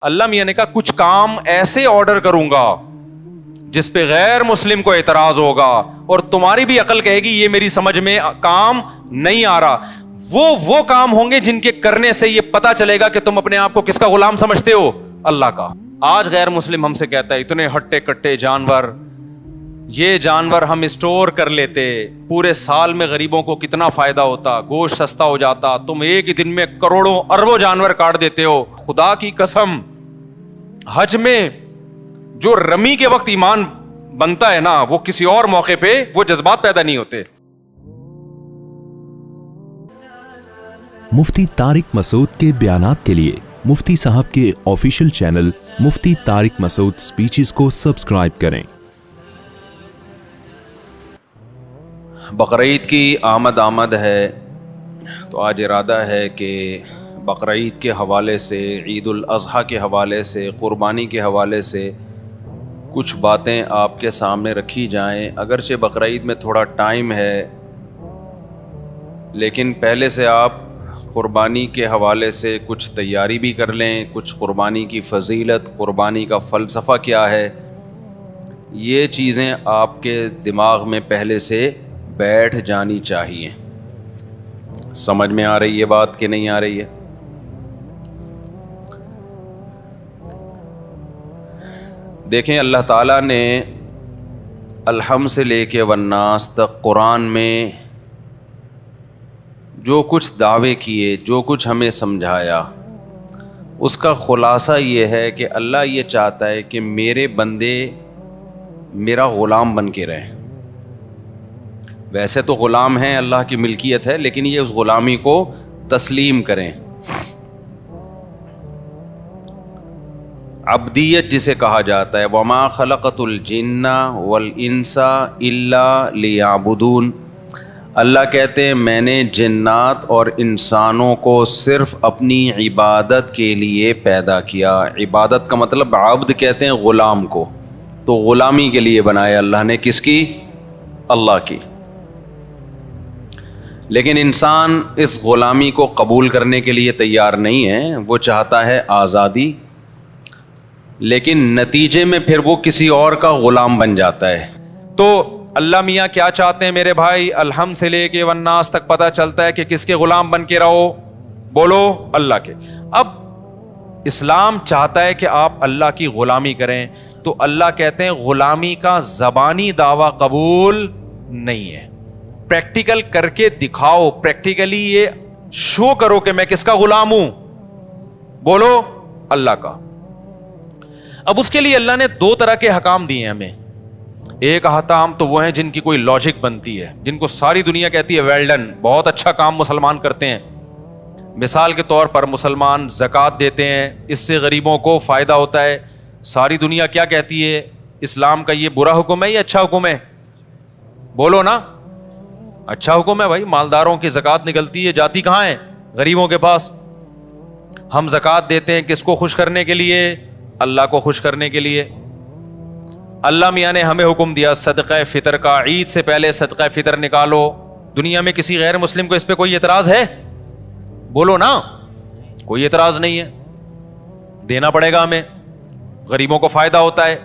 اللہ میاں نے کہا کچھ کام ایسے آرڈر کروں گا جس پہ غیر مسلم کو اعتراض ہوگا اور تمہاری بھی عقل کہے گی یہ میری سمجھ میں کام نہیں آ رہا. وہ کام ہوں گے جن کے کرنے سے یہ پتا چلے گا کہ تم اپنے آپ کو کس کا غلام سمجھتے ہو؟ اللہ کا. آج غیر مسلم ہم سے کہتا ہے اتنے ہٹے کٹے جانور، یہ جانور ہم اسٹور کر لیتے، پورے سال میں غریبوں کو کتنا فائدہ ہوتا، گوشت سستا ہو جاتا، تم ایک ہی دن میں کروڑوں اربوں جانور کاٹ دیتے ہو. خدا کی قسم حج میں جو رمی کے وقت ایمان بنتا ہے نا، وہ کسی اور موقع پہ وہ جذبات پیدا نہیں ہوتے. مفتی طارق مسعود کے بیانات کے لیے مفتی صاحب کے آفیشیل چینل مفتی طارق مسعود سپیچز کو سبسکرائب کریں. بقرعید کی آمد ہے تو آج ارادہ ہے کہ بقرعید کے حوالے سے، عید الاضحیٰ کے حوالے سے، قربانی کے حوالے سے کچھ باتیں آپ کے سامنے رکھی جائیں. اگرچہ بقرعید میں تھوڑا ٹائم ہے، لیکن پہلے سے آپ قربانی کے حوالے سے کچھ تیاری بھی کر لیں. کچھ قربانی کی فضیلت، قربانی کا فلسفہ کیا ہے، یہ چیزیں آپ کے دماغ میں پہلے سے بیٹھ جانی چاہیے. سمجھ میں آ رہی ہے بات کہ نہیں آ رہی ہے؟ دیکھیں اللہ تعالیٰ نے الحم سے لے کے والناس تک قرآن میں جو کچھ دعوے کیے، جو کچھ ہمیں سمجھایا، اس کا خلاصہ یہ ہے کہ اللہ یہ چاہتا ہے کہ میرے بندے میرا غلام بن کے رہیں. ویسے تو غلام ہیں، اللہ کی ملکیت ہے، لیکن یہ اس غلامی کو تسلیم کریں. عبدیت جسے کہا جاتا ہے، وما خلقت الجن والانس الا لیعبدون. اللہ کہتے ہیں میں نے جنات اور انسانوں کو صرف اپنی عبادت کے لیے پیدا کیا. عبادت کا مطلب عبد کہتے ہیں غلام کو، تو غلامی کے لیے بنایا اللہ نے. کس کی؟ اللہ کی. لیکن انسان اس غلامی کو قبول کرنے کے لیے تیار نہیں ہے، وہ چاہتا ہے آزادی، لیکن نتیجے میں پھر وہ کسی اور کا غلام بن جاتا ہے. تو اللہ میاں کیا چاہتے ہیں میرے بھائی؟ الحم سے لے کے والناس تک پتہ چلتا ہے کہ کس کے غلام بن کے رہو؟ بولو اللہ کے. اب اسلام چاہتا ہے کہ آپ اللہ کی غلامی کریں، تو اللہ کہتے ہیں غلامی کا زبانی دعویٰ قبول نہیں ہے، پریکٹیکل کر کے دکھاؤ. پریکٹیکلی یہ شو کرو کہ میں کس کا غلام ہوں. بولو اللہ کا. اب اس کے لیے اللہ نے دو طرح کے حکام دیے ہیں ہمیں. ایک احکام تو وہ ہیں جن کی کوئی لاجک بنتی ہے، جن کو ساری دنیا کہتی ہے ویل ڈن، بہت اچھا کام مسلمان کرتے ہیں. مثال کے طور پر مسلمان زکوٰۃ دیتے ہیں، اس سے غریبوں کو فائدہ ہوتا ہے. ساری دنیا کیا کہتی ہے؟ اسلام کا یہ برا حکم ہے یا اچھا حکم ہے؟ بولو نا. اچھا حکم ہے بھائی. مالداروں کی زکوٰۃ نکلتی ہے، جاتی کہاں ہے؟ غریبوں کے پاس. ہم زکوٰۃ دیتے ہیں کس کو خوش کرنے کے لیے؟ اللہ کو خوش کرنے کے لیے. اللہ میاں نے ہمیں حکم دیا صدقہ فطر کا، عید سے پہلے صدقہ فطر نکالو. دنیا میں کسی غیر مسلم کو اس پہ کوئی اعتراض ہے؟ بولو نا. کوئی اعتراض نہیں ہے. دینا پڑے گا ہمیں، غریبوں کو فائدہ ہوتا ہے.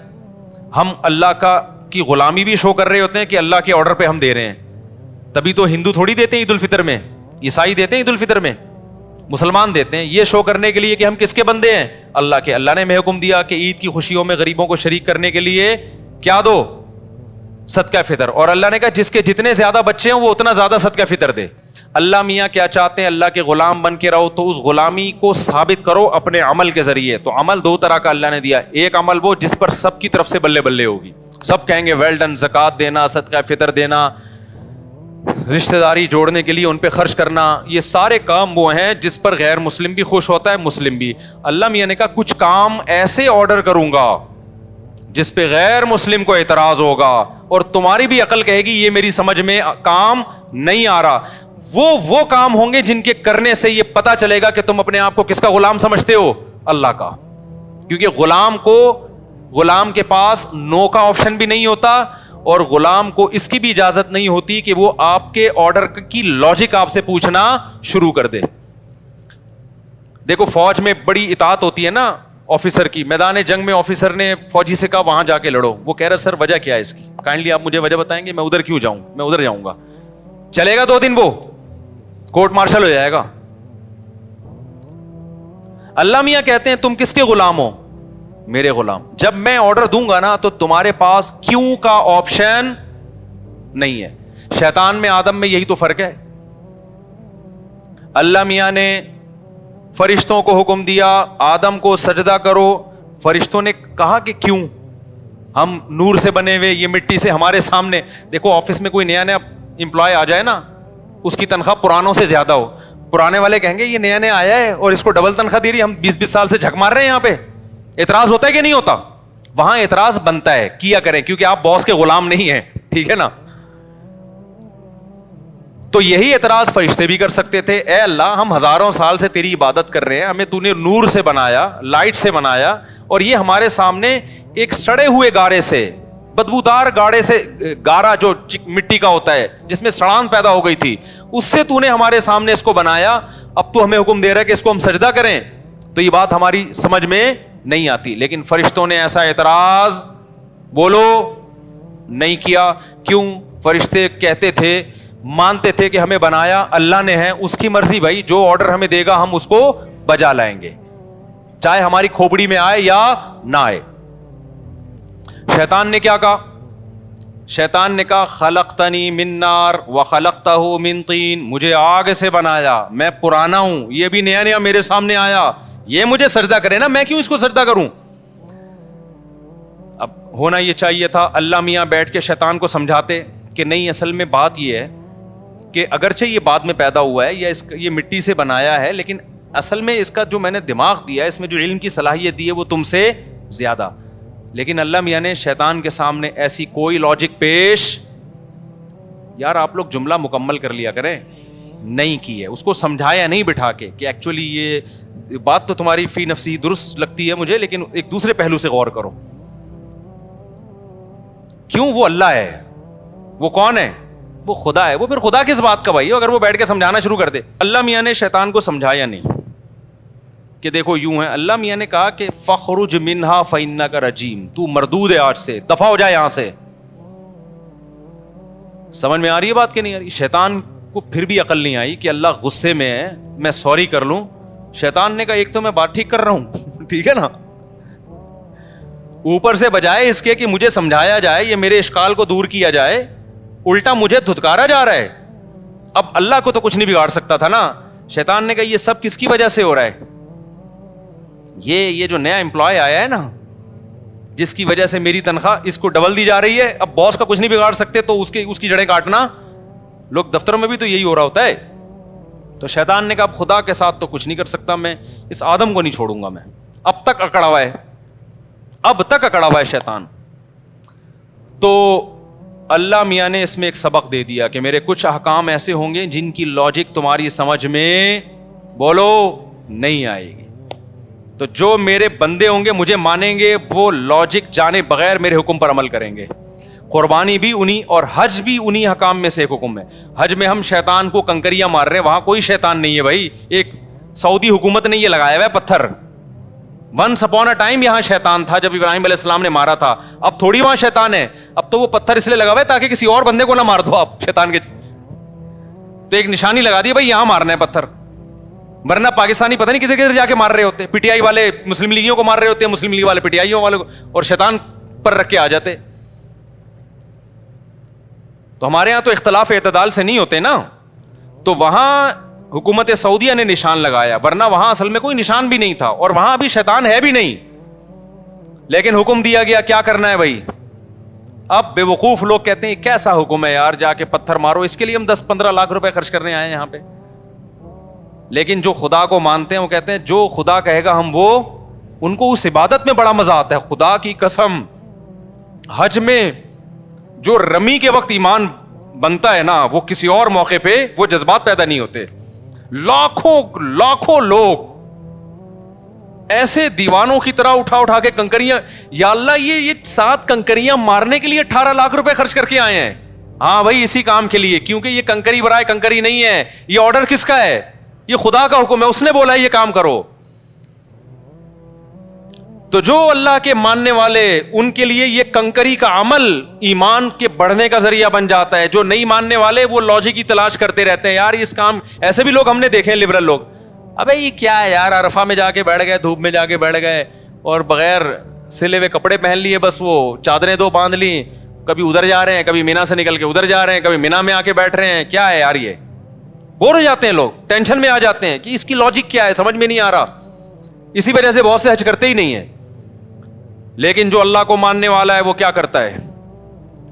ہم اللہ کی غلامی بھی شو کر رہے ہوتے ہیں کہ اللہ کے آرڈر پہ ہم دے رہے ہیں. تبھی تو ہندو تھوڑی دیتے ہیں عید الفطر میں، عیسائی دیتے ہیں عید الفطر میں، مسلمان دیتے ہیں. یہ شو کرنے کے لیے کہ ہم کس کے بندے ہیں؟ اللہ کے. اللہ نے ہمیں حکم دیا کہ عید کی خوشیوں میں غریبوں کو شریک کرنے کے لیے کیا دو؟ صدقہ فطر. اور اللہ نے کہا جس کے جتنے زیادہ بچے ہیں وہ اتنا زیادہ صدقہ فطر دے. اللہ میاں کیا چاہتے ہیں؟ اللہ کے غلام بن کے رہو، تو اس غلامی کو ثابت کرو اپنے عمل کے ذریعے. تو عمل دو طرح کا اللہ نے دیا. ایک عمل وہ جس پر سب کی طرف سے بلے بلے ہوگی، سب کہیں گے ویل ڈن. زکوٰۃ دینا، صدقہ فطر دینا، رشتہ داری جوڑنے کے لیے ان پہ خرچ کرنا، یہ سارے کام وہ ہیں جس پر غیر مسلم بھی خوش ہوتا ہے، مسلم بھی. اللہ میاں نے کہا کچھ کام ایسے آرڈر کروں گا جس پہ غیر مسلم کو اعتراض ہوگا اور تمہاری بھی عقل کہے گی یہ میری سمجھ میں کام نہیں آ رہا. وہ کام ہوں گے جن کے کرنے سے یہ پتا چلے گا کہ تم اپنے آپ کو کس کا غلام سمجھتے ہو؟ اللہ کا. کیونکہ غلام کے پاس نو کا آپشن بھی نہیں ہوتا، اور غلام کو اس کی بھی اجازت نہیں ہوتی کہ وہ آپ کے آرڈر کی لاجک آپ سے پوچھنا شروع کر دے. دیکھو فوج میں بڑی اطاعت ہوتی ہے نا، آفیسر کی, میدان جنگ میں آفیسر نے فوجی سے کہا وہاں جا کے لڑو, وہ کہہ رہا سر وجہ کیا ہے اس کی, کائنڈلی آپ مجھے وجہ بتائیں گے, میں ادھر کیوں جاؤں, میں ادھر جاؤں گا, چلے گا 2 دن وہ کورٹ مارشل ہو جائے گا. اللہ میاں کہتے ہیں تم کس کے غلام ہو؟ میرے غلام. جب میں آرڈر دوں گا نا تو تمہارے پاس کیوں کا آپشن نہیں ہے. شیطان میں آدم میں یہی تو فرق ہے. اللہ میاں نے فرشتوں کو حکم دیا آدم کو سجدہ کرو, فرشتوں نے کہا کہ کیوں, ہم نور سے بنے ہوئے, یہ مٹی سے ہمارے سامنے. دیکھو آفس میں کوئی نیا امپلائی آ جائے نا, اس کی تنخواہ پرانوں سے زیادہ ہو, پرانے والے کہیں گے یہ نیا نیا آیا ہے اور اس کو ڈبل تنخواہ دے رہی, ہم 20 سال سے جھک مار رہے ہیں یہاں پہ. اعتراض ہوتا ہے کہ نہیں ہوتا؟ وہاں اعتراض بنتا ہے, کیا کریں, کیونکہ آپ باس کے غلام نہیں ہیں, ٹھیک ہے نا. تو یہی اعتراض فرشتے بھی کر سکتے تھے, اے اللہ ہم ہزاروں سال سے تیری عبادت کر رہے ہیں, ہمیں تو نے نور سے بنایا, لائٹ سے بنایا, اور یہ ہمارے سامنے ایک سڑے ہوئے گارے سے, بدبودار گاڑے سے, گارا جو مٹی کا ہوتا ہے جس میں سڑان پیدا ہو گئی تھی, اس سے تو نے ہمارے سامنے اس کو بنایا, اب تو ہمیں حکم دے رہا ہے کہ اس کو ہم سجدہ کریں. تو یہ بات ہماری سمجھ میں نہیں آتی. لیکن فرشتوں نے ایسا اعتراض بولو نہیں کیا. کیوں؟ فرشتے کہتے تھے, مانتے تھے کہ ہمیں بنایا اللہ نے ہے, اس کی مرضی بھائی, جو آرڈر ہمیں دے گا ہم اس کو بجا لائیں گے, چاہے ہماری کھوپڑی میں آئے یا نہ آئے. شیطان نے کیا کہا؟ شیطان نے کہا خلقتنی من نار وخلقتہ من طین, مجھے آگ سے بنایا, میں پرانا ہوں, یہ بھی نیا نیا میرے سامنے آیا, یہ مجھے سجدہ کرے نا, میں کیوں اس کو سجدہ کروں؟ اب ہونا یہ چاہیے تھا اللہ میاں بیٹھ کے شیطان کو سمجھاتے کہ نہیں, اصل میں بات یہ ہے کہ اگرچہ یہ بعد میں پیدا ہوا ہے یا یہ مٹی سے بنایا ہے, لیکن اصل میں اس کا جو میں نے دماغ دیا ہے, اس میں جو علم کی صلاحیت دی ہے وہ تم سے زیادہ. لیکن اللہ میاں نے شیطان کے سامنے ایسی کوئی لاجک پیش, یار آپ لوگ جملہ مکمل کر لیا کریں, نہیں کی ہے. اس کو سمجھایا نہیں بٹھا کے کہ ایکچولی یہ بات تو تمہاری فی نفسی درست لگتی ہے مجھے, لیکن ایک دوسرے پہلو سے غور کرو. کیوں؟ وہ اللہ ہے. وہ کون ہے؟ وہ خدا ہے. وہ پھر خدا کس بات کا بھائی, اگر وہ بیٹھ کے سمجھانا شروع کر دے. اللہ میاں نے شیطان کو سمجھایا نہیں کہ دیکھو یوں ہے. اللہ میاں نے کہا کہ فخرج منہا فإنک رجیم, تو مردود ہے, آج سے دفع ہو جائے یہاں سے. سمجھ میں آ رہی ہے بات کہ نہیں آ رہی؟ شیطان کو پھر بھی عقل نہیں آئی کہ اللہ غصے میں ہے, میں سوری کر لوں. شیطان نے کہا ایک تو میں بات ٹھیک کر رہا ہوں, ٹھیک ہے نا, اوپر سے بجائے اس کے کہ مجھے سمجھایا جائے, یہ میرے اشکال کو دور کیا جائے, الٹا مجھے دھتکارا جا رہا ہے. اب اللہ کو تو کچھ نہیں بگاڑ سکتا تھا نا. شیطان نے کہا یہ سب کس کی وجہ سے ہو رہا ہے؟ یہ جو نیا امپلائی آیا ہے نا, جس کی وجہ سے میری تنخواہ اس کو ڈبل دی جا رہی ہے, اب باس کا کچھ نہیں بگاڑ سکتے تو اس کی جڑیں کاٹنا. لوگ دفتروں میں بھی تو یہی ہو رہا ہوتا ہے. تو شیطان نے کہا اب خدا کے ساتھ تو کچھ نہیں کر سکتا, میں اس آدم کو نہیں چھوڑوں گا. میں اب تک اکڑا ہوا ہے, اب تک اکڑا ہوا ہے شیطان. تو اللہ میاں نے اس میں ایک سبق دے دیا کہ میرے کچھ احکام ایسے ہوں گے جن کی لاجک تمہاری سمجھ میں بولو نہیں آئے گی. تو جو میرے بندے ہوں گے مجھے مانیں گے, وہ لاجک جانے بغیر میرے حکم پر عمل کریں گے. قربانی بھی انہی اور حج بھی انہی حکام میں سے ایک حکم ہے. حج میں ہم شیطان کو کنکریاں مار رہے ہیں, وہاں کوئی شیطان نہیں ہے بھائی. ایک سعودی حکومت نے یہ لگایا ہوا ہے پتھر. ونس اپون اے ٹائم یہاں شیطان تھا جب ابراہیم علیہ السلام نے مارا تھا, اب تھوڑی وہاں شیطان ہے. اب تو وہ پتھر اس لیے لگا ہوا ہے تاکہ کسی اور بندے کو نہ مار دو آپ شیطان کے. تو ایک نشانی لگا دی بھائی یہاں مارنا ہے پتھر, ورنہ پاکستانی پتہ نہیں کدھر کدھر جا کے مار رہے ہوتے. پی ٹی آئی والے مسلم لیگیوں کو مار رہے ہوتے ہیں, مسلم لیگ والے پی ٹی آئیوں والے کو, اور شیطان پر رکھ کے آ جاتے. تو ہمارے یہاں تو اختلاف اعتدال سے نہیں ہوتے نا, تو وہاں حکومت سعودیہ نے نشان لگایا, ورنہ وہاں اصل میں کوئی نشان بھی نہیں تھا, اور وہاں ابھی شیطان ہے بھی نہیں. لیکن حکم دیا گیا کیا کرنا ہے بھائی. اب بے وقوف لوگ کہتے ہیں کیسا حکم ہے یار, جا کے پتھر مارو, اس کے لیے ہم 10-15 لاکھ روپے خرچ کرنے آئے ہیں یہاں پہ. لیکن جو خدا کو مانتے ہیں وہ کہتے ہیں جو خدا کہے گا ہم وہ, ان کو اس عبادت میں بڑا مزہ آتا ہے. خدا کی قسم, حج میں جو رمی کے وقت ایمان بنتا ہے نا, وہ کسی اور موقع پہ وہ جذبات پیدا نہیں ہوتے. لاکھوں لوگ ایسے دیوانوں کی طرح اٹھا کے کنکریاں, یا اللہ یہ 7 کنکریاں مارنے کے لیے 18 لاکھ روپے خرچ کر کے آئے ہیں. ہاں بھائی اسی کام کے لیے, کیونکہ یہ کنکری برائے کنکری نہیں ہے. یہ آرڈر کس کا ہے؟ یہ خدا کا حکم ہے, اس نے بولا یہ کام کرو. تو جو اللہ کے ماننے والے ان کے لیے یہ کنکری کا عمل ایمان کے بڑھنے کا ذریعہ بن جاتا ہے. جو نہیں ماننے والے وہ لاجک کی تلاش کرتے رہتے ہیں, یار اس کام, ایسے بھی لوگ ہم نے دیکھے ہیں لبرل لوگ, ابے یہ کیا ہے یار, عرفہ میں جا کے بیٹھ گئے, دھوپ میں جا کے بیٹھ گئے اور بغیر سلے ہوئے کپڑے پہن لیے, بس وہ چادریں دو باندھ لی, کبھی ادھر جا رہے ہیں, کبھی مینا سے نکل کے ادھر جا رہے ہیں, کبھی مینا میں آ کے بیٹھ رہے ہیں. کیا ہے یار, یہ بور ہو جاتے ہیں لوگ, ٹینشن میں آ جاتے ہیں کہ اس کی لاجک کیا ہے, سمجھ میں نہیں آ رہا. اسی وجہ سے بہت سے حج کرتے ہی نہیں ہیں. لیکن جو اللہ کو ماننے والا ہے وہ کیا کرتا ہے,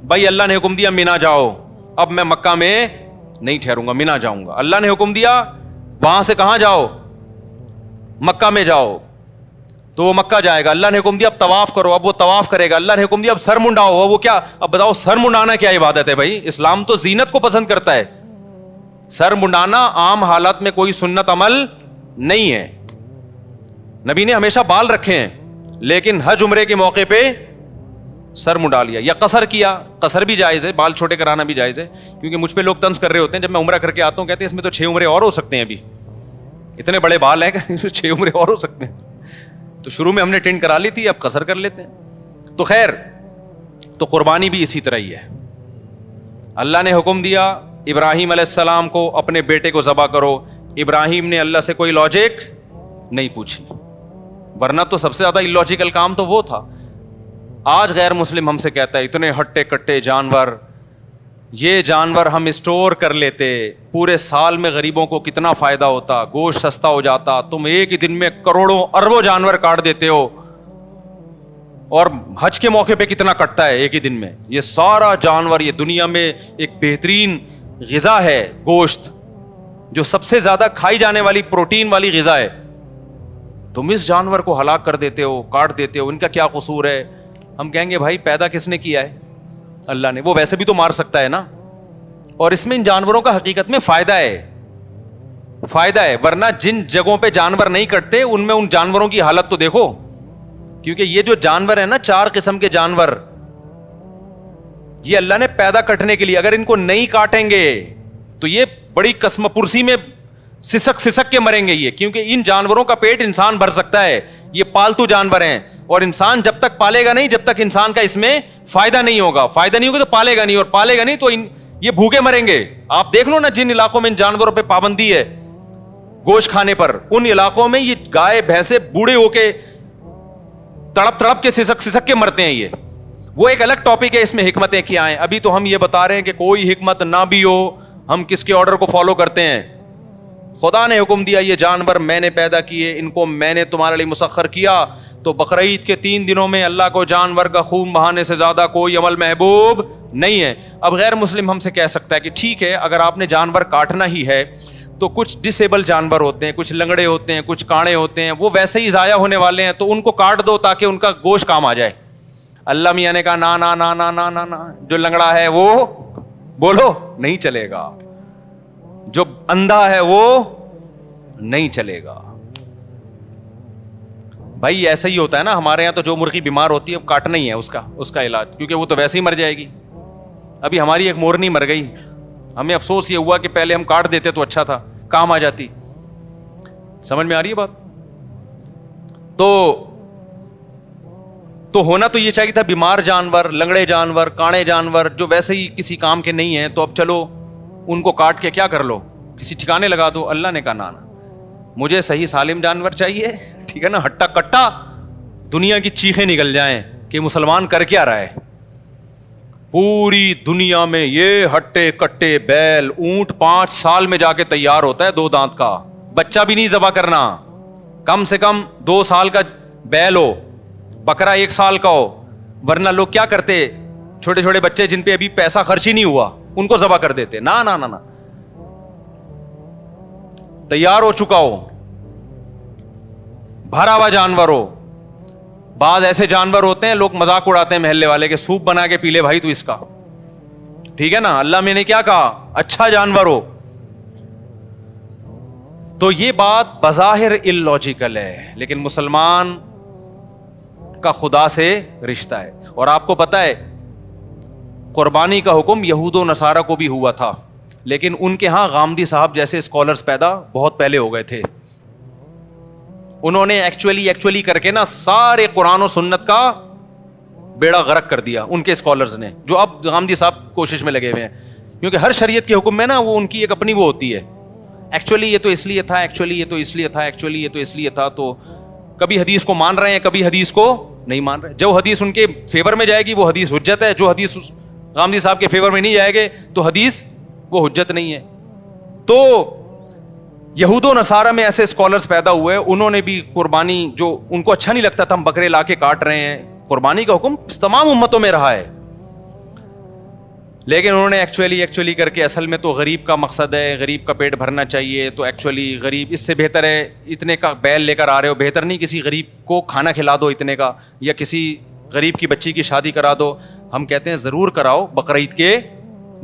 بھائی اللہ نے حکم دیا مینا جاؤ, اب میں مکہ میں نہیں ٹھہروں گا, مینا جاؤں گا. اللہ نے حکم دیا وہاں سے کہاں جاؤ, مکہ میں جاؤ, تو وہ مکہ جائے گا. اللہ نے حکم دیا اب طواف کرو, اب وہ طواف کرے گا. اللہ نے حکم دیا اب سر منڈاؤ, وہ کیا, اب بتاؤ سر منڈانا کیا عبادت ہے بھائی؟ اسلام تو زینت کو پسند کرتا ہے. سر منڈانا عام حالات میں کوئی سنت عمل نہیں ہے. نبی نے ہمیشہ بال رکھے ہیں, لیکن حج عمرے کے موقع پہ سر منڈا لیا یا قصر کیا. قصر بھی جائز ہے, بال چھوٹے کرانا بھی جائز ہے. کیونکہ مجھ پہ لوگ طنز کر رہے ہوتے ہیں جب میں عمرہ کر کے آتا ہوں, کہتے ہیں اس میں تو 6 عمرے اور ہو سکتے ہیں, ابھی اتنے بڑے بال ہیں کہ 6 عمرے اور ہو سکتے ہیں. تو شروع میں ہم نے ٹینٹ کرا لی تھی, اب قصر کر لیتے ہیں. تو خیر, تو قربانی بھی اسی طرح ہی ہے. اللہ نے حکم دیا ابراہیم علیہ السلام کو اپنے بیٹے کو ذبح کرو. ابراہیم نے اللہ سے کوئی لاجک نہیں پوچھی, ورنہ تو سب سے زیادہ اللاجیکل کام تو وہ تھا. آج غیر مسلم ہم سے کہتا ہے اتنے ہٹے کٹے جانور, یہ جانور ہم اسٹور کر لیتے, پورے سال میں غریبوں کو کتنا فائدہ ہوتا, گوشت سستا ہو جاتا. تم ایک ہی دن میں کروڑوں اربوں جانور کاٹ دیتے ہو, اور حج کے موقع پہ کتنا کٹتا ہے ایک ہی دن میں. یہ سارا جانور, یہ دنیا میں ایک بہترین غذا ہے گوشت, جو سب سے زیادہ کھائی جانے والی پروٹین والی غذا ہے. تم اس جانور کو ہلاک کر دیتے ہو, کاٹ دیتے ہو, ان کا کیا قصور ہے؟ ہم کہیں گے بھائی پیدا کس نے کیا ہے؟ اللہ نے. وہ ویسے بھی تو مار سکتا ہے نا. اور اس میں ان جانوروں کا حقیقت میں فائدہ ہے, ورنہ جن جگہوں پہ جانور نہیں کٹتے ان میں ان جانوروں کی حالت تو دیکھو. کیونکہ یہ جو جانور ہے نا, 4 قسم کے جانور, یہ اللہ نے پیدا کٹنے کے لیے, اگر ان کو نہیں کاٹیں گے تو یہ بڑی قسم پرسی میں سسک کے مریں گے یہ. کیونکہ ان جانوروں کا پیٹ انسان بھر سکتا ہے, یہ پالتو جانور ہیں, اور انسان جب تک پالے گا نہیں, جب تک انسان کا اس میں فائدہ نہیں ہوگا تو پالے گا نہیں, اور پالے گا نہیں تو یہ بھوکے مریں گے. آپ دیکھ لو نا, جن علاقوں میں ان جانوروں پہ پابندی ہے گوشت کھانے پر, ان علاقوں میں یہ گائے بھینسے بوڑھے ہو کے تڑپ کے سسک کے مرتے ہیں. یہ وہ ایک الگ ٹاپک ہے, اس میں حکمتیں کیا ہیں. ابھی تو ہم یہ بتا رہے ہیں کہ کوئی حکمت نہ بھی ہو, ہم کس کے آرڈر کو فالو کرتے ہیں. خدا نے حکم دیا یہ جانور میں نے پیدا کیے, ان کو میں نے تمہارے لیے مسخر کیا. تو بقرعید کے 3 دنوں میں اللہ کو جانور کا خون بہانے سے زیادہ کوئی عمل محبوب نہیں ہے. اب غیر مسلم ہم سے کہہ سکتا ہے کہ ٹھیک ہے, اگر آپ نے جانور کاٹنا ہی ہے تو کچھ ڈسیبل جانور ہوتے ہیں, کچھ لنگڑے ہوتے ہیں, کچھ کاڑے ہوتے ہیں, وہ ویسے ہی ضائع ہونے والے ہیں, تو ان کو کاٹ دو تاکہ ان کا گوشت کام آ جائے. اللہ میاں نے کہا نا نا نا نا نا نا نا, جو لنگڑا ہے وہ بولو نہیں چلے گا, جو اندھا ہے وہ نہیں چلے گا. بھائی ایسا ہی ہوتا ہے نا ہمارے یہاں, تو جو مرغی بیمار ہوتی ہے کاٹنا ہی ہے اس کا علاج, کیونکہ وہ تو ویسے ہی مر جائے گی. ابھی ہماری ایک مورنی مر گئی, ہمیں افسوس یہ ہوا کہ پہلے ہم کاٹ دیتے تو اچھا تھا, کام آ جاتی. سمجھ میں آ رہی ہے بات؟ تو ہونا تو یہ چاہیے تھا بیمار جانور, لنگڑے جانور, کاڑے جانور جو ویسے ہی کسی کام کے نہیں ہیں, تو اب چلو ان کو کاٹ کے کیا کر لو, کسی ٹھکانے لگا دو. اللہ نے کہا نا, مجھے صحیح سالم جانور چاہیے, ٹھیک ہے نا, ہٹا کٹا دنیا کی چیخیں نکل جائیں کہ مسلمان کر کیا رہا ہے. پوری دنیا میں یہ ہٹے کٹے بیل, اونٹ 5 سال میں جا کے تیار ہوتا ہے, 2 دانت کا, بچہ بھی نہیں ذبح کرنا, کم سے کم 2 سال کا بیل ہو, بکرا 1 سال کا ہو. ورنہ لوگ کیا کرتے, چھوٹے چھوٹے بچے جن پہ ابھی پیسہ خرچ ہی نہیں ہوا ان کو ذبح کر دیتے. نا نا نا نا, تیار ہو چکا ہو, بھرا ہوا جانور ہو. بعض ایسے جانور ہوتے ہیں لوگ مذاق اڑاتے ہیں محلے والے کے, سوپ بنا کے پی لے بھائی تو اس کا, ٹھیک ہے نا. اللہ میں نے کیا کہا, اچھا جانور ہو. تو یہ بات بظاہر اللاجیکل ہے, لیکن مسلمان کا خدا سے رشتہ ہے. اور آپ کو پتا ہے قربانی کا حکم یہود و نصارہ کو بھی ہوا تھا, لیکن ان کے ہاں غامدی صاحب جیسے اسکالرز پیدا بہت پہلے ہو گئے تھے. انہوں نے ایکچولی کر کے نا سارے قرآن و سنت کا بیڑا غرق کر دیا ان کے اسکالرز نے, جو اب غامدی صاحب کوشش میں لگے ہوئے ہیں, کیونکہ ہر شریعت کے حکم میں نا وہ ان کی ایک اپنی وہ ہوتی ہے, ایکچولی یہ تو اس لیے تھا, ایکچولی یہ تو اس لیے تھا, ایکچولی یہ تو اس لیے تھا. تو کبھی حدیث کو مان رہے ہیں, کبھی حدیث کو نہیں مان رہے. جو حدیث ان کے فیور میں جائے گی وہ حدیث حجت ہے, جو حدیث غامدی صاحب کے فیور میں نہیں جائے گے تو حدیث وہ حجت نہیں ہے. تو یہود و نصارہ میں ایسے اسکالرز پیدا ہوئے, انہوں نے بھی قربانی, جو ان کو اچھا نہیں لگتا تھا ہم بکرے لا کے کاٹ رہے ہیں, قربانی کا حکم تمام امتوں میں رہا ہے, لیکن انہوں نے ایکچولی کر کے اصل میں تو غریب کا مقصد ہے, غریب کا پیٹ بھرنا چاہیے, تو ایکچولی غریب اس سے بہتر ہے اتنے کا بیل لے کر آ رہے ہو, بہتر نہیں کسی غریب کو کھانا کھلا دو اتنے کا, یا کسی غریب کی بچی کی شادی کرا دو. ہم کہتے ہیں ضرور کراؤ, بقرعید کے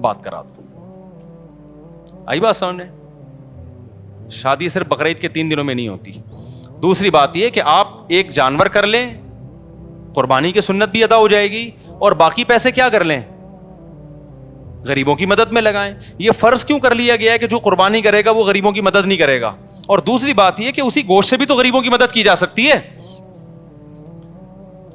بعد کرا دو. آئی بات سامنے, شادی صرف بقرعید کے 3 دنوں میں نہیں ہوتی. دوسری بات یہ کہ آپ ایک جانور کر لیں, قربانی کی سنت بھی ادا ہو جائے گی, اور باقی پیسے کیا کر لیں, غریبوں کی مدد میں لگائیں. یہ فرض کیوں کر لیا گیا ہے کہ جو قربانی کرے گا وہ غریبوں کی مدد نہیں کرے گا؟ اور دوسری بات یہ کہ اسی گوشت سے بھی تو غریبوں کی مدد کی جا سکتی ہے.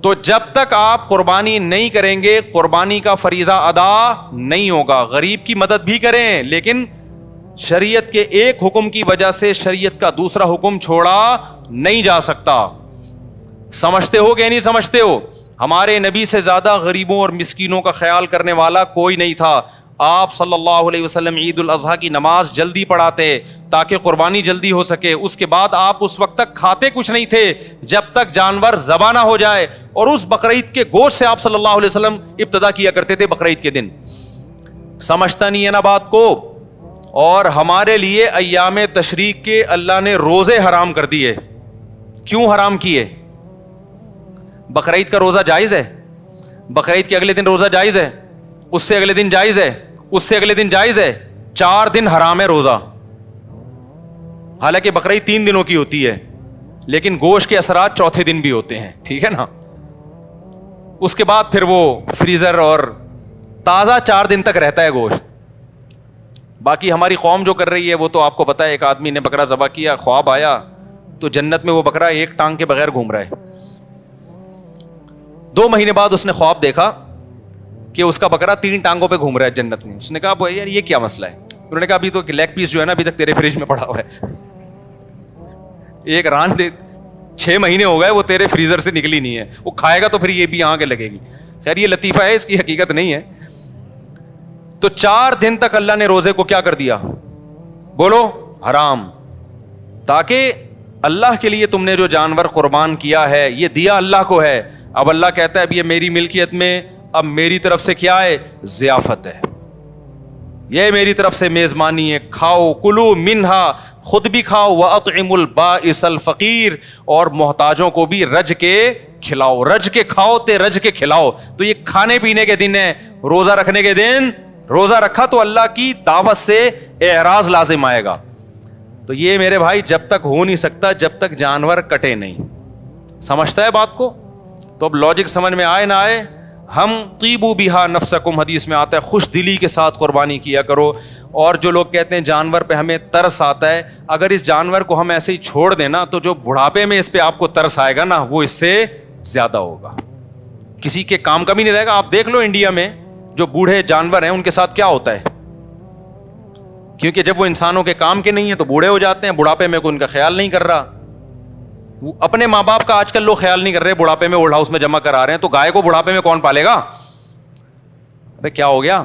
تو جب تک آپ قربانی نہیں کریں گے قربانی کا فریضہ ادا نہیں ہوگا. غریب کی مدد بھی کریں, لیکن شریعت کے ایک حکم کی وجہ سے شریعت کا دوسرا حکم چھوڑا نہیں جا سکتا. سمجھتے ہو کہ نہیں سمجھتے ہو؟ ہمارے نبی سے زیادہ غریبوں اور مسکینوں کا خیال کرنے والا کوئی نہیں تھا. آپ صلی اللہ علیہ وسلم عید الاضحیٰ کی نماز جلدی پڑھاتے تاکہ قربانی جلدی ہو سکے. اس کے بعد آپ اس وقت تک کھاتے کچھ نہیں تھے جب تک جانور ذبح نہ ہو جائے, اور اس بقرعید کے گوشت سے آپ صلی اللہ علیہ وسلم ابتدا کیا کرتے تھے بقرعید کے دن. سمجھتا نہیں ہے نا بات کو؟ اور ہمارے لیے ایام تشریق کے اللہ نے روزے حرام کر دیے. کیوں حرام کیے؟ بقرعید کا روزہ جائز ہے, بقرعید کے اگلے دن روزہ جائز ہے, اس سے اگلے دن جائز ہے, اس سے اگلے دن جائز ہے, 4 دن حرام ہے روزہ. حالانکہ بقرعید 3 دنوں کی ہوتی ہے, لیکن گوشت کے اثرات چوتھے دن بھی ہوتے ہیں, ٹھیک ہے نا. اس کے بعد پھر وہ فریزر اور تازہ 4 دن تک رہتا ہے گوشت. باقی ہماری قوم جو کر رہی ہے وہ تو آپ کو پتا ہے, ایک آدمی نے بکرا ذبح کیا, خواب آیا تو جنت میں وہ بکرا ایک ٹانگ کے بغیر گھوم رہا ہے. 2 مہینے بعد اس نے خواب دیکھا کہ اس کا بکرا 3 ٹانگوں پہ گھوم رہا ہے جنت میں. اس نے کہا بھائی یار یہ کیا مسئلہ ہے؟ انہوں نے کہا ابھی تو لیگ پیس جو ہے نا ابھی تک تیرے فریج میں پڑا ہوا ہے, ایک ران دے 6 مہینے ہو گئے وہ تیرے فریزر سے نکلی نہیں ہے, وہ کھائے گا تو پھر یہ بھی یہاں کے لگے گی. خیر یہ لطیفہ ہے, اس کی حقیقت نہیں ہے. تو 4 دن تک اللہ نے روزے کو کیا کر دیا؟ بولو حرام. تاکہ اللہ کے لیے تم نے جو جانور قربان کیا ہے یہ دیا اللہ کو ہے. اب اللہ کہتا ہے اب یہ میری ملکیت میں, اب میری طرف سے کیا ہے؟ ضیافت ہے, یہ میری طرف سے میزبانی ہے. کھاؤ کلو منہا, خود بھی کھاؤ, وَأَطْعِمُ الْبَائِسَ الْفَقِيرَ, اور محتاجوں کو بھی رج کے کھلاؤ. رج کے کھاؤ تے رج کے کھلاؤ. تو یہ کھانے پینے کے دن ہے, روزہ رکھنے کے دن. روزہ رکھا تو اللہ کی دعوت سے اعراض لازم آئے گا. تو یہ میرے بھائی جب تک ہو نہیں سکتا جب تک جانور کٹے نہیں. سمجھتا ہے بات کو؟ تو اب لاجک سمجھ میں آئے نہ آئے, ہم طیبوا بہا نفسکم, حدیث میں آتا ہے خوش دلی کے ساتھ قربانی کیا کرو. اور جو لوگ کہتے ہیں جانور پہ ہمیں ترس آتا ہے, اگر اس جانور کو ہم ایسے ہی چھوڑ دیں نا تو جو بڑھاپے میں اس پہ آپ کو ترس آئے گا نا وہ اس سے زیادہ ہوگا, کسی کے کام کا بھی نہیں رہے گا. آپ دیکھ لو انڈیا میں جو بوڑھے جانور ہیں ان کے ساتھ کیا ہوتا ہے, کیونکہ جب وہ انسانوں کے کام کے نہیں ہیں تو بوڑھے ہو جاتے ہیں, بڑھاپے میں کوئی ان کا خیال نہیں کر رہا. اپنے ماں باپ کا آج کل لوگ خیال نہیں کر رہے, بڑھاپے میں اولڈ ہاؤس میں جمع کرا رہے ہیں, تو گائے کو بڑھاپے میں کون پالے گا؟ ابے کیا ہو گیا؟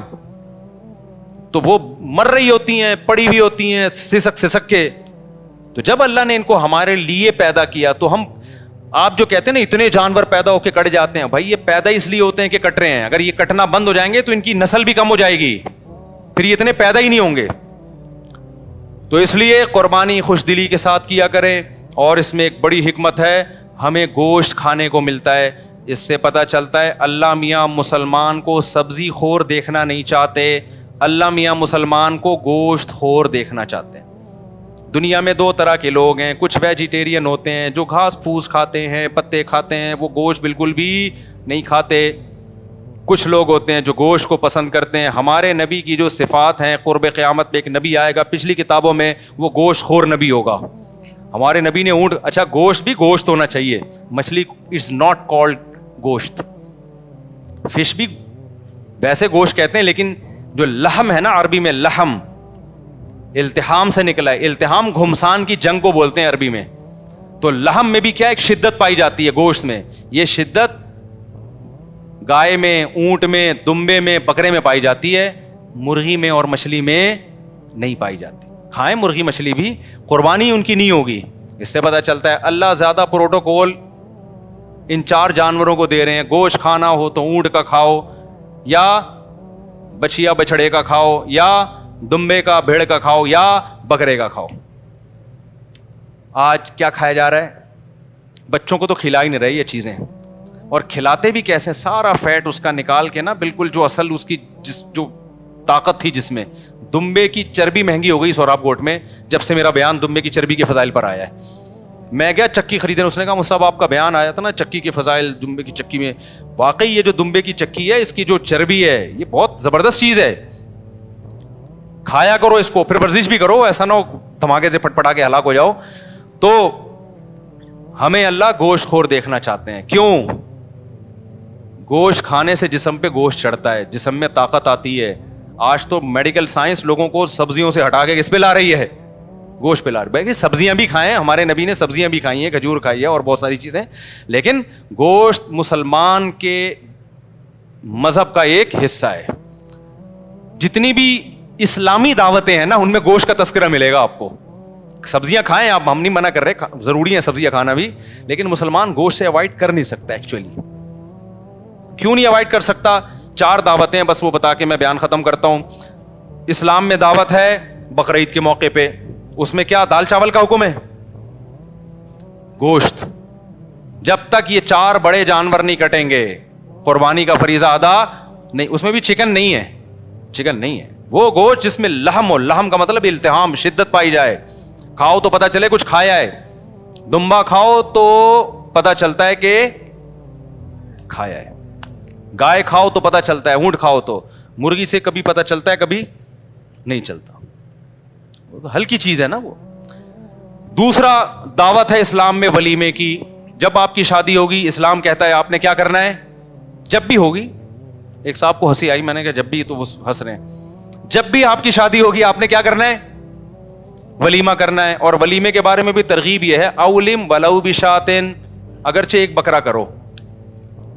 تو وہ مر رہی ہوتی ہیں, پڑی ہوئی ہوتی ہیں سسک کے. تو جب اللہ نے ان کو ہمارے لیے پیدا کیا تو ہم, آپ جو کہتے ہیں نا اتنے جانور پیدا ہو کے کٹ جاتے ہیں, بھائی یہ پیدا اس لیے ہوتے ہیں کہ کٹ رہے ہیں. اگر یہ کٹنا بند ہو جائیں گے تو ان کی نسل بھی کم ہو جائے گی, پھر یہ اتنے پیدا ہی نہیں ہوں گے. تو اس لیے قربانی خوش دلی کے ساتھ کیا کریں. اور اس میں ایک بڑی حکمت ہے, ہمیں گوشت کھانے کو ملتا ہے. اس سے پتہ چلتا ہے اللہ میاں مسلمان کو سبزی خور دیکھنا نہیں چاہتے, اللہ میاں مسلمان کو گوشت خور دیکھنا چاہتے ہیں. دنیا میں 2 طرح کے لوگ ہیں, کچھ ویجیٹیرین ہوتے ہیں جو گھاس پھوس کھاتے ہیں, پتے کھاتے ہیں, وہ گوشت بالکل بھی نہیں کھاتے. کچھ لوگ ہوتے ہیں جو گوشت کو پسند کرتے ہیں. ہمارے نبی کی جو صفات ہیں, قرب قیامت پہ ایک نبی آئے گا, پچھلی کتابوں میں وہ گوشت خور نبی ہوگا. ہمارے نبی نے اونٹ, اچھا گوشت بھی گوشت ہونا چاہیے, مچھلی از ناٹ کالڈ گوشت, فش بھی ویسے گوشت کہتے ہیں, لیکن جو لحم ہے نا عربی میں, لحم التحام سے نکلا ہے, التحام گھمسان کی جنگ کو بولتے ہیں عربی میں. تو لحم میں بھی کیا ایک شدت پائی جاتی ہے گوشت میں, یہ شدت گائے میں, اونٹ میں, دمبے میں, بکرے میں پائی جاتی ہے, مرغی میں اور مچھلی میں نہیں پائی جاتی. کھائیں مرغی مچھلی بھی, قربانی ان کی نہیں ہوگی. اس سے پتہ چلتا ہے اللہ زیادہ پروٹوکول ان 4 جانوروں کو دے رہے ہیں. گوشت کھانا ہو تو اونٹ کا کھاؤ, یا بچیا بچڑے کا کھاؤ, یا دمبے کا بھیڑ کا کھاؤ, یا بکرے کا کھاؤ. آج کیا کھایا جا رہا ہے؟ بچوں کو تو کھلا ہی نہیں رہے یہ چیزیں, اور کھلاتے بھی کیسے, سارا فیٹ اس کا نکال کے نا, بالکل جو اصل اس کی جو طاقت تھی جس میں. دمبے کی چربی مہنگی ہو گئی سوراب گوٹ میں, جب سے میرا بیان دمبے کی چربی کے فضائل پر آیا ہے. میں گیا چکی خریدنے, اس نے کہا مصعب آپ کا بیان آیا تھا نا چکی کے فضائل, دمبے کی چکی میں. واقعی یہ جو دمبے کی چکی ہے, اس کی جو چربی ہے, یہ بہت زبردست چیز ہے. کھایا کرو اس کو, پھر ورزش بھی کرو, ایسا نہ ہو دھماکے سے پٹ پٹا کے ہلاک ہو جاؤ. تو ہمیں اللہ گوشت خور دیکھنا چاہتے ہیں. کیوں؟ گوشت کھانے سے جسم پہ گوشت چڑھتا ہے, جسم میں طاقت آتی ہے. آج تو میڈیکل سائنس لوگوں کو سبزیوں سے ہٹا کے کس پہ لا رہی ہے؟ گوشت پہ لا رہی ہے. سبزیاں بھی کھائیں, ہمارے نبی نے سبزیاں بھی کھائی ہیں, کھجور کھائی ہے اور بہت ساری چیزیں, لیکن گوشت مسلمان کے مذہب کا ایک حصہ ہے. جتنی بھی اسلامی دعوتیں ہیں نا, ان میں گوشت کا تذکرہ ملے گا آپ کو. سبزیاں کھائیں آپ, ہم نہیں منع کر رہے, ضروری ہے سبزیاں کھانا بھی, لیکن مسلمان گوشت سے اوائڈ کر نہیں سکتا. ایکچولی کیوں نہیں اوائڈ کر سکتا؟ 4 دعوتیں ہیں, بس وہ بتا کے میں بیان ختم کرتا ہوں. اسلام میں دعوت ہے بقرعید کے موقع پہ, اس میں کیا دال چاول کا حکم ہے؟ گوشت. جب تک یہ 4 بڑے جانور نہیں کٹیں گے قربانی کا فریضہ ادا نہیں. اس میں بھی چکن نہیں ہے, چکن نہیں ہے, وہ گوشت جس میں لحم ہو. لحم کا مطلب التحام, شدت پائی جائے. کھاؤ تو پتا چلے کچھ کھایا ہے, دمبا کھاؤ تو پتا چلتا ہے کہ کھایا ہے, گائے کھاؤ تو پتا چلتا ہے, اونٹ کھاؤ تو. مرغی سے کبھی پتا چلتا ہے, کبھی نہیں چلتا, ہلکی چیز ہے نا وہ. دوسرا دعوت ہے اسلام میں ولیمے کی. جب آپ کی شادی ہوگی, اسلام کہتا ہے آپ نے کیا کرنا ہے, جب بھی ہوگی. ایک صاحب کو ہنسی آئی, میں نے کہا جب بھی, تو وہ ہنس رہے ہیں. جب بھی آپ کی شادی ہوگی آپ نے کیا کرنا ہے, ولیمہ کرنا ہے. اور ولیمے کے بارے میں بھی ترغیب یہ ہے, اولم ولو بشاتن, اگرچہ ایک بکرا کرو.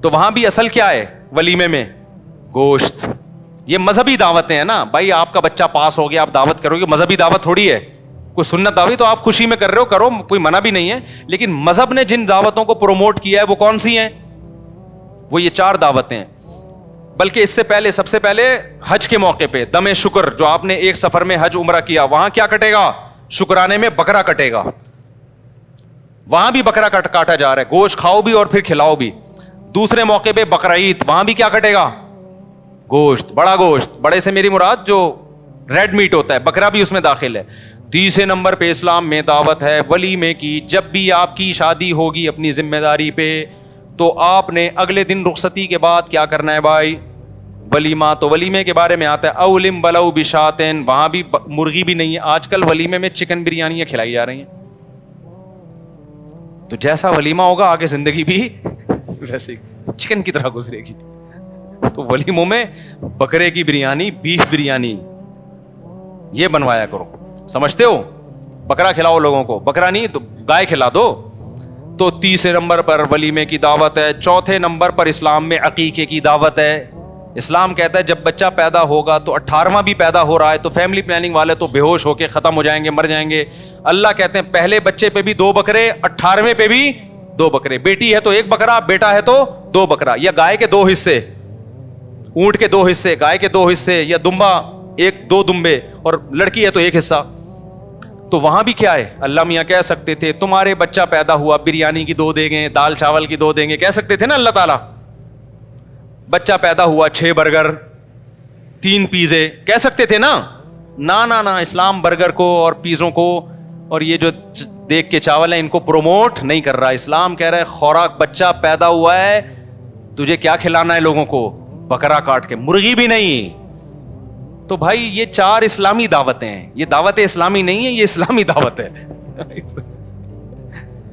تو وہاں بھی اصل کیا ہے ولیمے میں؟ گوشت. یہ مذہبی دعوتیں ہیں نا بھائی, آپ کا بچہ پاس ہو گیا, آپ دعوت کرو گے, مذہبی دعوت تھوڑی ہے. کوئی سنت دعوت تو آپ خوشی میں کر رہے ہو, کرو, کوئی منع بھی نہیں ہے. لیکن مذہب نے جن دعوتوں کو پروموٹ کیا ہے وہ کون سی ہیں؟ وہ یہ 4 دعوتیں ہیں. بلکہ اس سے پہلے, سب سے پہلے حج کے موقع پہ دم شکر, جو آپ نے ایک سفر میں حج عمرہ کیا, وہاں کیا کٹے گا؟ شکرانے میں بکرا کٹے گا. وہاں بھی بکرا کاٹا جا رہا ہے, گوشت کھاؤ بھی اور پھر کھلاؤ بھی. دوسرے موقع پہ بقرعید, وہاں بھی کیا کٹے گا؟ گوشت, بڑا گوشت. بڑے سے میری مراد جو ریڈ میٹ ہوتا ہے, بکرا بھی اس میں داخل ہے. تیسرے نمبر پہ اسلام میں دعوت ہے ولیمے کی. جب بھی آپ کی شادی ہوگی اپنی ذمہ داری پہ, تو آپ نے اگلے دن رخصتی کے بعد کیا کرنا ہے بھائی؟ ولیمہ. تو ولیمے کے بارے میں آتا ہے اولم بلو بشاتن, وہاں بھی مرغی بھی نہیں ہے. آج کل ولیمے میں چکن بریانیاں کھلائی جا رہی ہیں. تو جیسا ولیمہ ہوگا آگے زندگی بھی ویسے چکن کی طرح گزرے گی. تو ولیموں میں بکرے کی بریانی, بیف بریانی یہ بنوایا کرو. سمجھتے ہو؟ بکرا کھلاؤ لوگوں کو, بکرا نہیں تو گائے کھلا دو. تو تیسرے نمبر پر ولیمے کی دعوت ہے. چوتھے نمبر پر اسلام میں عقیقے کی دعوت ہے. اسلام کہتا ہے جب بچہ پیدا ہوگا تو 18واں بھی پیدا ہو رہا ہے تو فیملی پلاننگ والے تو بے ہوش ہو کے ختم ہو جائیں گے, مر جائیں گے. اللہ کہتے ہیں پہلے بچے پہ بھی 2 بکرے, 18ویں پہ بھی 2 بکرے. بیٹی ہے تو 1 بکرا, بیٹا ہے تو 2 بکرا. یا گائے کے 2 حصے, اونٹ کے 2 حصے, گائے کے 2 حصے, یا دمبا 1-2 دمبے, اور لڑکی ہے تو 1 حصہ. تو وہاں بھی کیا ہے, اللہ میاں کہہ سکتے تھے تمہارے بچہ پیدا ہوا, بریانی کی 2 دیں گے, دال چاول کی 2 دیں گے, کہہ سکتے تھے نا اللہ تعالیٰ. بچہ پیدا ہوا 6 برگر 3 پیزے, کہہ سکتے تھے نا. نا اسلام برگر کو اور پیزوں کو اور یہ جو دیکھ کے چاول ہیں ان کو پروموٹ نہیں کر رہا. اسلام کہہ رہا ہے خوراک, بچہ پیدا ہوا ہے تجھے کیا کھلانا ہے لوگوں کو؟ بکرا کاٹ کے, مرغی بھی نہیں. تو بھائی یہ 4 اسلامی دعوتیں ہیں. یہ دعوت اسلامی نہیں ہے, یہ اسلامی دعوت ہے.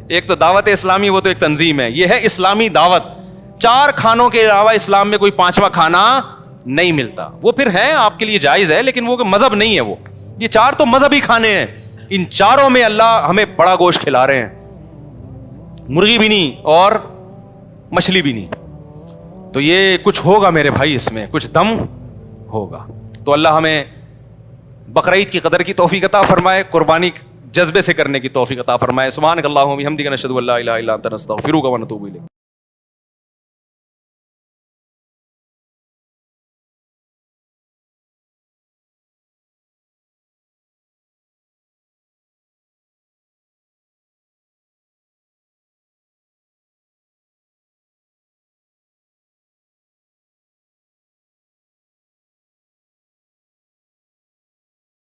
ایک تو دعوت اسلامی، وہ تو ایک تنظیم ہے، یہ ہے اسلامی دعوت. 4 کھانوں کے علاوہ اسلام میں کوئی 5واں کھانا نہیں ملتا. وہ پھر ہے آپ کے لیے جائز ہے، لیکن وہ مذہب نہیں ہے. وہ یہ 4 تو مذہبی کھانے ہیں. ان 4 میں اللہ ہمیں بڑا گوشت کھلا رہے ہیں، مرغی بھی نہیں اور مچھلی بھی نہیں. تو یہ کچھ ہوگا میرے بھائی، اس میں کچھ دم ہوگا. تو اللہ ہمیں بقرعید کی قدر کی توفیق عطا فرمائے، قربانی جذبے سے کرنے کی توفیق عطا فرمائے. سبحانک اللہم و بحمدک، نشہد ان لا الہ الا انت، نستغفرک و نتوب الیک.